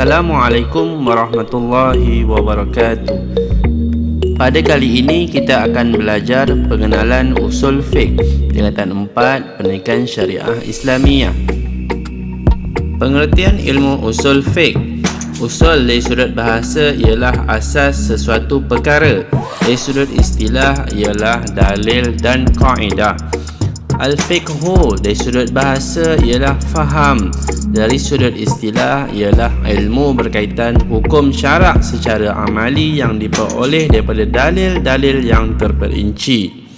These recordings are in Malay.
Assalamualaikum warahmatullahi wabarakatuh. Pada kali ini kita akan belajar pengenalan usul fiqh tingkatan 4 pendidikan syariah Islamiyah. Pengertian ilmu usul fiqh. Usul dari sudut bahasa ialah asas sesuatu perkara. Dari sudut istilah ialah dalil dan kaedah. Al-fiqhu dari sudut bahasa ialah faham. Dari sudut istilah ialah ilmu berkaitan hukum syarak secara amali yang diperoleh daripada dalil-dalil yang terperinci.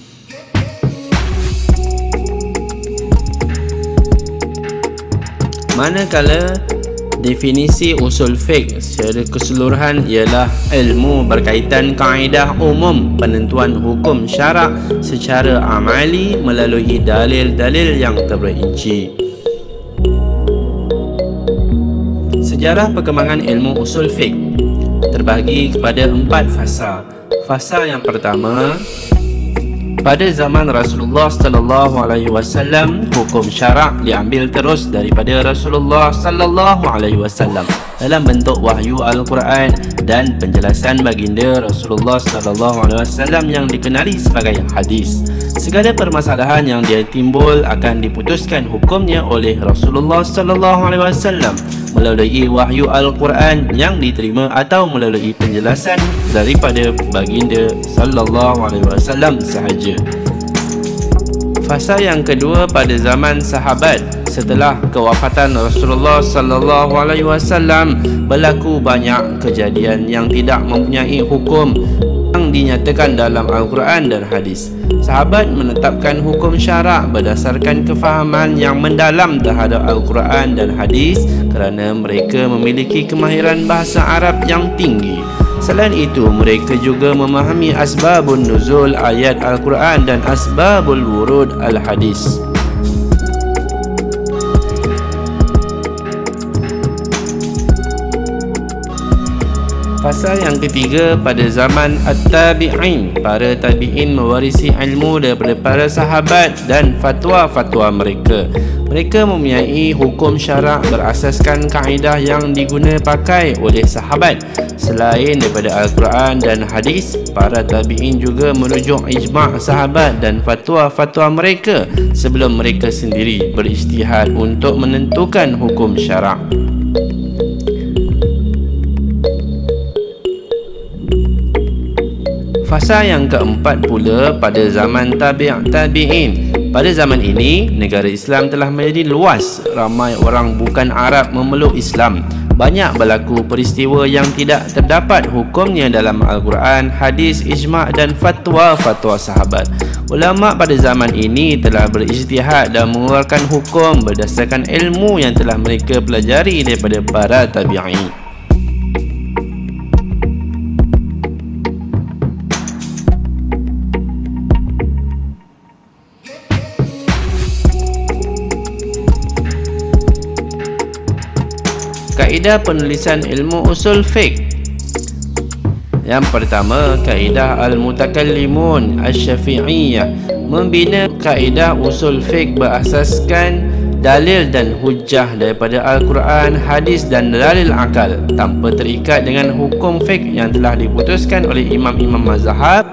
Manakala definisi usul fiqh secara keseluruhan ialah ilmu berkaitan kaedah umum penentuan hukum syarak secara amali melalui dalil-dalil yang terperinci. Sejarah perkembangan ilmu usul fiqh terbahagi kepada 4 fasa. Fasa yang pertama, pada zaman Rasulullah sallallahu alaihi wasallam, hukum syarak diambil terus daripada Rasulullah sallallahu alaihi wasallam dalam bentuk wahyu Al-Quran dan penjelasan baginda Rasulullah sallallahu alaihi wasallam yang dikenali sebagai hadis. Segala permasalahan yang dia timbul akan diputuskan hukumnya oleh Rasulullah sallallahu alaihi wasallam melalui wahyu Al-Quran yang diterima atau melalui penjelasan daripada baginda sallallahu alaihi wasallam sahaja. Fasa yang kedua pada zaman sahabat. Setelah kewafatan Rasulullah sallallahu alaihi wasallam, berlaku banyak kejadian yang tidak mempunyai hukum yang dinyatakan dalam Al-Quran dan hadis. Sahabat menetapkan hukum syarak berdasarkan kefahaman yang mendalam terhadap Al-Quran dan hadis kerana mereka memiliki kemahiran bahasa Arab yang tinggi. Selain itu, mereka juga memahami asbabun nuzul ayat Al-Quran dan asbabul wurud al-hadis. Fasa yang ketiga pada zaman at-tabi'in. Para tabi'in mewarisi ilmu daripada para sahabat dan fatwa-fatwa mereka. Mereka mempunyai hukum syarak berasaskan kaedah yang diguna pakai oleh sahabat. Selain daripada Al-Quran dan hadis, para tabi'in juga merujuk ijma' sahabat dan fatwa-fatwa mereka sebelum mereka sendiri berijtihad untuk menentukan hukum syarak. Fasa yang keempat pula pada zaman tabi'in. Pada zaman ini, negara Islam telah menjadi luas. Ramai orang bukan Arab memeluk Islam. Banyak berlaku peristiwa yang tidak terdapat hukumnya dalam Al-Quran, hadis, ijma' dan fatwa-fatwa sahabat. Ulama' pada zaman ini telah berijtihad dan mengeluarkan hukum berdasarkan ilmu yang telah mereka pelajari daripada para tabi'in. Kaedah penulisan ilmu usul fiqh. Yang pertama, kaedah al-mutakallimun asy-syafi'iyah. Membina kaedah usul fiqh berasaskan dalil dan hujjah daripada Al-Quran, hadis dan dalil akal tanpa terikat dengan hukum fiqh yang telah diputuskan oleh imam-imam mazhab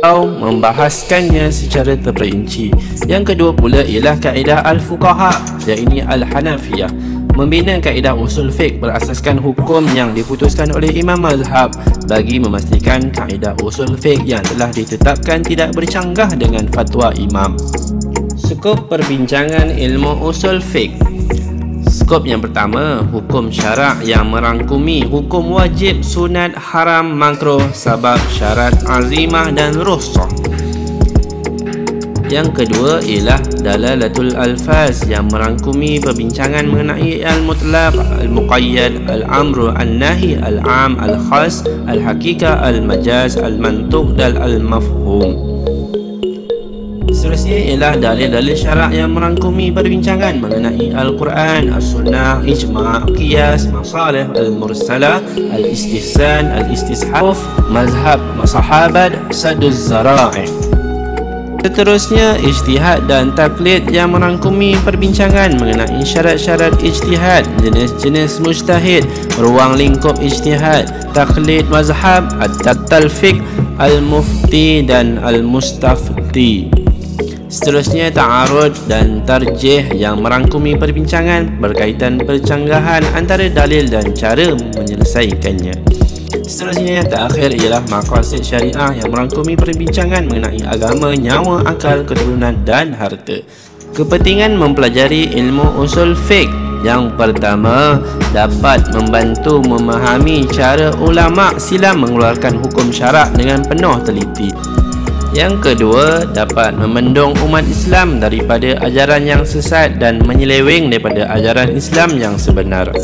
atau membahaskannya secara terperinci. Yang kedua pula ialah kaedah al-fuqaha, iaitu al-hanafiyah. Membina kaedah usul fiqh berasaskan hukum yang diputuskan oleh imam mazhab bagi memastikan kaedah usul fiqh yang telah ditetapkan tidak bercanggah dengan fatwa imam. Skop perbincangan ilmu usul fiqh. Skop yang pertama, hukum syarak yang merangkumi hukum wajib, sunat, haram, makruh, sabab, syarat, azimah dan rukhsah. Yang kedua ialah dalalatul alfaz yang merangkumi perbincangan mengenai al-mutlaq, al-muqayyad, al-amru, al-nahi, al-am, al-khas, al-haqiqah, al-majaz, al-mantuq dan al-mafhum. Seterusnya ialah dalil-dalil syarak yang merangkumi perbincangan mengenai Al-Quran, As-Sunnah, Ijma', Qiyas, Masalih, Al-Mursalah, Al-Istihsan, Al-Istishaf, Mazhab, Sahabat, Saduz Zara'i. Seterusnya, ijtihad dan taklid yang merangkumi perbincangan mengenai syarat-syarat ijtihad, jenis-jenis mujtahid, ruang lingkup ijtihad, taklid mazhab, at-talfiq, al-mufti dan al-mustafti. Seterusnya, ta'arud dan tarjih yang merangkumi perbincangan berkaitan percanggahan antara dalil dan cara menyelesaikannya. Seterusnya yang terakhir ialah maqasid syariah yang merangkumi perbincangan mengenai agama, nyawa, akal, keturunan dan harta. Kepentingan mempelajari ilmu usul fiqh: yang pertama, dapat membantu memahami cara ulama silam mengeluarkan hukum syarak dengan penuh teliti. Yang kedua, dapat membendung umat Islam daripada ajaran yang sesat dan menyeleweng daripada ajaran Islam yang sebenar.